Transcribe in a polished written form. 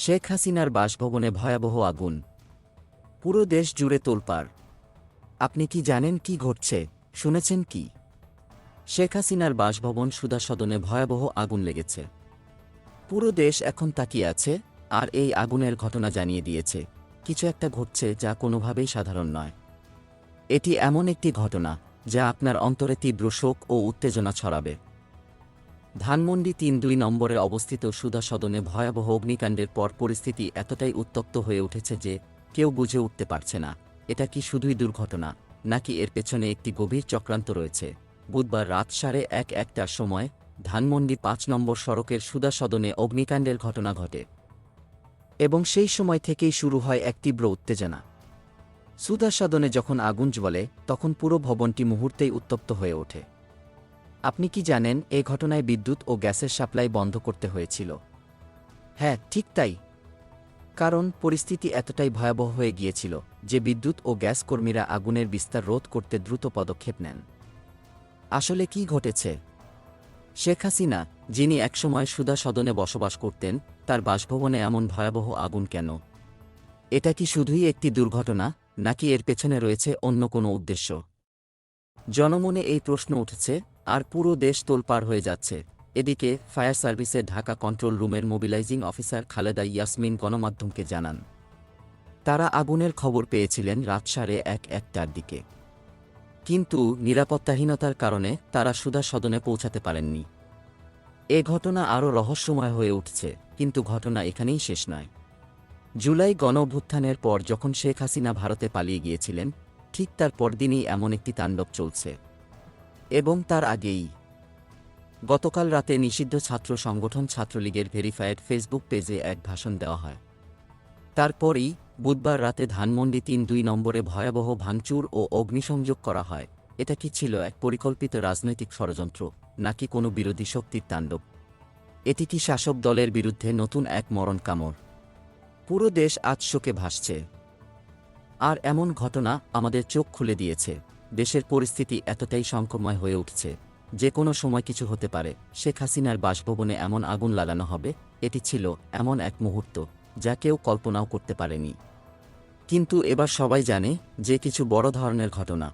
শেখ হাসিনার বাসভবনে ভয়াবহ আগুন, পুরো দেশ জুড়ে তোলপাড়। আপনি কি জানেন কি ঘটছে, শুনেছেন কি? শেখ হাসিনার বাসভবন সুধা সদনে ভয়াবহ আগুন লেগেছে। পুরো দেশ এখন তাকিয়ে আছে, আর এই আগুনের ঘটনা জানিয়ে দিয়েছে কিছু একটা ঘটছে যা কোনোভাবেই সাধারণ নয়। এটি এমন একটি ঘটনা যা আপনার অন্তরে তীব্র শোক ও উত্তেজনা ছড়াবে। ধানমন্ডি ৩-২ নম্বরে অবস্থিত সুধা সদনে ভয়াবহ অগ্নিকাণ্ডের পর পরিস্থিতি এতটাই উত্তপ্ত হয়ে উঠেছে যে কেউ বুঝে উঠতে পারছে না এটা কি শুধুই দুর্ঘটনা নাকি এর পেছনে একটি গভীর চক্রান্ত রয়েছে। বুধবার রাত ১:১১টার সময় ধানমন্ডি ৫ নম্বর সড়কের সুধা সদনে অগ্নিকাণ্ডের ঘটনা ঘটে এবং সেই সময় থেকেই শুরু হয় এক তীব্র উত্তেজনা। সুধা সদনে যখন আগুন জ্বলে তখন পুরো ভবনটি মুহূর্তেই উত্তপ্ত হয়ে ওঠে। আপনি কি জানেন এই ঘটনায় বিদ্যুৎ ও গ্যাসের সাপ্লাই বন্ধ করতে হয়েছিল? হ্যাঁ, ঠিক তাই। কারণ পরিস্থিতি এতটাই ভয়াবহ হয়ে গিয়েছিল যে বিদ্যুৎ ও গ্যাস কর্মীরা আগুনের বিস্তার রোধ করতে দ্রুত পদক্ষেপ নেন। আসলে কি ঘটেছে? শেখ হাসিনা, যিনি একসময় সুধা সদনে বসবাস করতেন, তার বাসভবনে এমন ভয়াবহ আগুন কেন? এটা কি শুধুই একটি দুর্ঘটনা নাকি এর পেছনে রয়েছে অন্য কোনো উদ্দেশ্য? জনমনে এই প্রশ্ন উঠেছে, আর পুরো দেশ তোলপাড় হয়ে যাচ্ছে। এদিকে ফায়ার সার্ভিসের ঢাকা কন্ট্রোল রুমের মোবিলাইজিং অফিসার খালেদা ইয়াসমিন গণমাধ্যমকে জানান, তারা আগুনের খবর পেয়েছিলেন রাত ১:১১টার দিকে, কিন্তু নিরাপত্তাহীনতার কারণে তারা সুধা সদনে পৌঁছাতে পারেননি। এ ঘটনা আরও রহস্যময় হয়ে উঠছে, কিন্তু ঘটনা এখানেই শেষ নয়। জুলাই গণঅভ্যুত্থানের পর যখন শেখ হাসিনা ভারতে পালিয়ে গিয়েছিলেন, ঠিক তার পরদিনই এমন একটি তাণ্ডব চলছে। এবং তার আগেই গতকাল রাতে নিষিদ্ধ ছাত্র সংগঠন ছাত্রলীগের ভেরিফায়েড ফেসবুক পেজে এক ভাষণ দেওয়া হয়। তারপরই বুধবার রাতে ধানমন্ডি ৩-২ নম্বরে ভয়াবহ ভাঙচুর ও অগ্নিসংযোগ করা হয়। এটা কি ছিল এক পরিকল্পিত রাজনৈতিক ষড়যন্ত্র নাকি কোনো বিরোধী শক্তির তাণ্ডব? এটি কি শাসক দলের বিরুদ্ধে নতুন এক মরণ কামড়? পুরো দেশ আজ শোকে ভাসছে। আর এমন ঘটনা আমাদের চোখ খুলে দিয়েছে, দেশের পরিস্থিতি এতটাই সংকটময় হয়ে উঠছে যে কোনো সময় কিছু হতে পারে। শেখ হাসিনার বাসভবনে এমন আগুন লাগানো হবে, এটি ছিল এমন এক মুহূর্ত যা কেউ কল্পনাও করতে পারেনি। কিন্তু এবার সবাই জানে যে কিছু বড় ধরনের ঘটনা